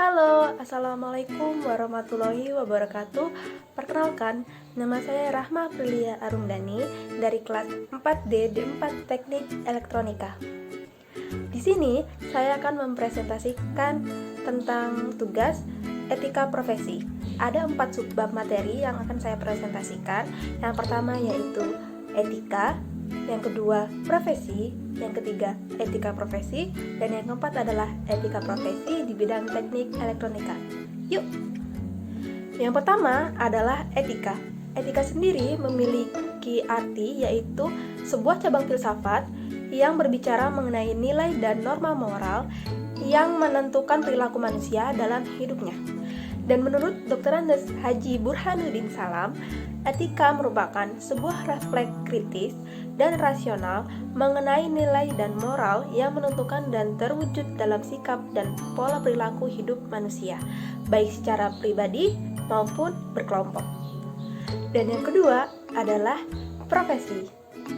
Halo, Assalamualaikum warahmatullahi wabarakatuh. Perkenalkan, nama saya Rahma Aprilia Arumdani dari kelas 4D D4 Teknik Elektronika. Di sini saya akan mempresentasikan tentang tugas etika profesi. Ada 4 subbab materi yang akan saya presentasikan. Yang pertama yaitu etika, yang kedua profesi, yang ketiga etika profesi, dan yang keempat adalah etika profesi di bidang teknik elektronika. Yuk! Yang pertama adalah etika. Etika sendiri memiliki arti yaitu sebuah cabang filsafat yang berbicara mengenai nilai dan norma moral yang menentukan perilaku manusia dalam hidupnya. Dan menurut Dr. Andes Haji Burhanuddin Salam, etika merupakan sebuah refleks kritis dan rasional mengenai nilai dan moral yang menentukan dan terwujud dalam sikap dan pola perilaku hidup manusia, baik secara pribadi maupun berkelompok. Dan yang kedua adalah profesi.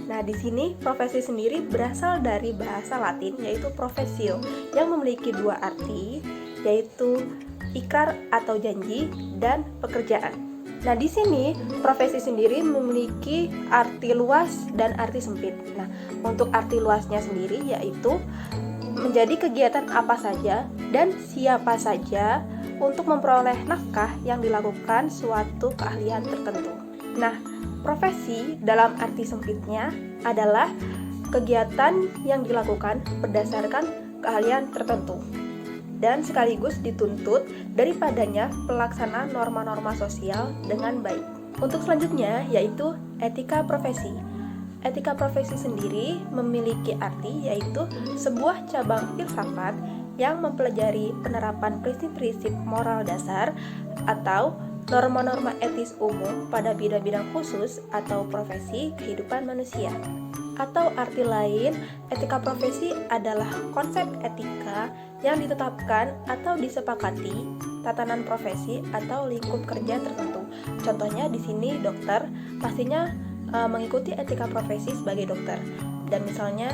Nah, di sini profesi sendiri berasal dari bahasa Latin yaitu professio yang memiliki dua arti, yaitu ikrar atau janji dan pekerjaan. Nah, di sini profesi sendiri memiliki arti luas dan arti sempit. Nah, untuk arti luasnya sendiri yaitu menjadi kegiatan apa saja dan siapa saja untuk memperoleh nafkah yang dilakukan suatu keahlian tertentu. Nah, profesi dalam arti sempitnya adalah kegiatan yang dilakukan berdasarkan keahlian tertentu dan sekaligus dituntut daripadanya pelaksanaan norma-norma sosial dengan baik. Untuk selanjutnya yaitu etika profesi. Etika profesi sendiri memiliki arti yaitu sebuah cabang filsafat yang mempelajari penerapan prinsip-prinsip moral dasar atau norma-norma etis umum pada bidang-bidang khusus atau profesi kehidupan manusia. Atau arti lain, etika profesi adalah konsep etika yang ditetapkan atau disepakati tatanan profesi atau lingkup kerja tertentu. Contohnya di sini dokter pastinya mengikuti etika profesi sebagai dokter. Dan misalnya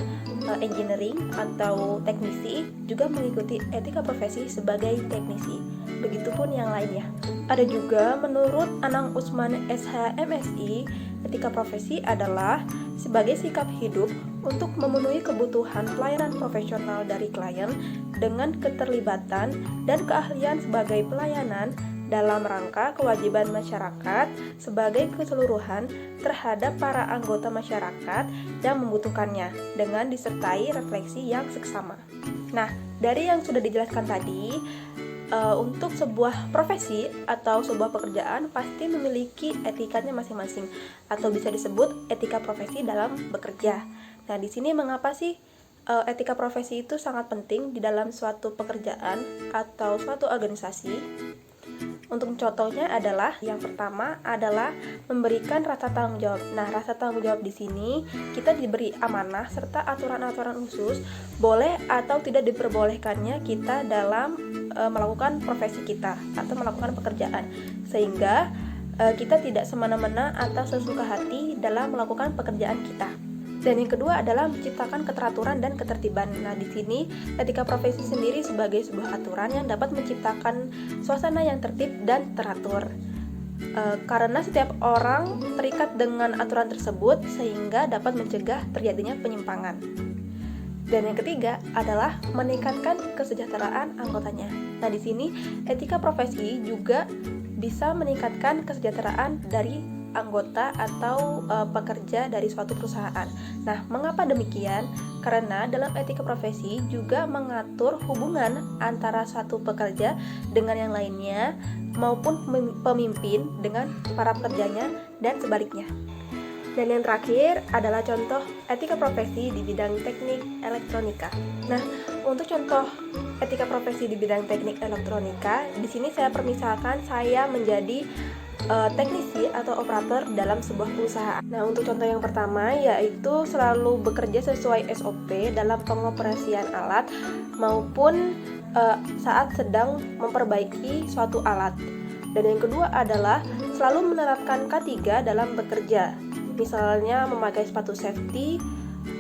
engineering atau teknisi juga mengikuti etika profesi sebagai teknisi. Begitupun yang lainnya. Ada juga menurut Anang Usman SH MSI, etika profesi adalah sebagai sikap hidup untuk memenuhi kebutuhan pelayanan profesional dari klien dengan keterlibatan dan keahlian sebagai pelayanan dalam rangka kewajiban masyarakat sebagai keseluruhan terhadap para anggota masyarakat yang membutuhkannya dengan disertai refleksi yang seksama. Nah, dari yang sudah dijelaskan tadi, untuk sebuah profesi atau sebuah pekerjaan pasti memiliki etikanya masing-masing atau bisa disebut etika profesi dalam bekerja. Nah, di sini mengapa sih etika profesi itu sangat penting di dalam suatu pekerjaan atau suatu organisasi? Untuk contohnya adalah yang pertama adalah memberikan rasa tanggung jawab. Nah, rasa tanggung jawab di sini kita diberi amanah serta aturan-aturan khusus boleh atau tidak diperbolehkannya kita dalam melakukan profesi kita atau melakukan pekerjaan, sehingga kita tidak semena-mena atau sesuka hati dalam melakukan pekerjaan kita. Dan yang kedua adalah menciptakan keteraturan dan ketertiban. Nah, di sini etika profesi sendiri sebagai sebuah aturan yang dapat menciptakan suasana yang tertib dan teratur. Karena setiap orang terikat dengan aturan tersebut sehingga dapat mencegah terjadinya penyimpangan. Dan yang ketiga adalah meningkatkan kesejahteraan anggotanya. Nah, di sini etika profesi juga bisa meningkatkan kesejahteraan dari anggota atau pekerja dari suatu perusahaan. Nah, mengapa demikian? Karena dalam etika profesi juga mengatur hubungan antara suatu pekerja dengan yang lainnya maupun pemimpin dengan para pekerjanya dan sebaliknya. Dan yang terakhir adalah contoh etika profesi di bidang teknik elektronika. Nah, untuk contoh etika profesi di bidang teknik elektronika, di sini saya permisalkan saya menjadi teknisi atau operator dalam sebuah perusahaan. Nah, untuk contoh yang pertama yaitu selalu bekerja sesuai SOP dalam pengoperasian alat maupun saat sedang memperbaiki suatu alat. Dan yang kedua adalah selalu menerapkan K3 dalam bekerja. Misalnya memakai sepatu safety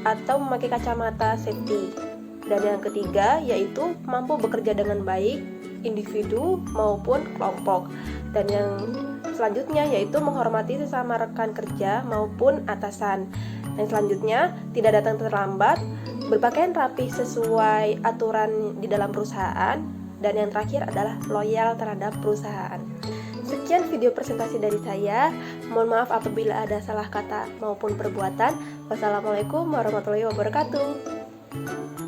atau memakai kacamata safety. Dan yang ketiga yaitu mampu bekerja dengan baik individu maupun kelompok. Dan yang selanjutnya yaitu menghormati sesama rekan kerja maupun atasan. Dan selanjutnya tidak datang terlambat, berpakaian rapi sesuai aturan di dalam perusahaan. Dan yang terakhir adalah loyal terhadap perusahaan. Sekian video presentasi dari saya. Mohon maaf apabila ada salah kata maupun perbuatan. Wassalamualaikum warahmatullahi wabarakatuh.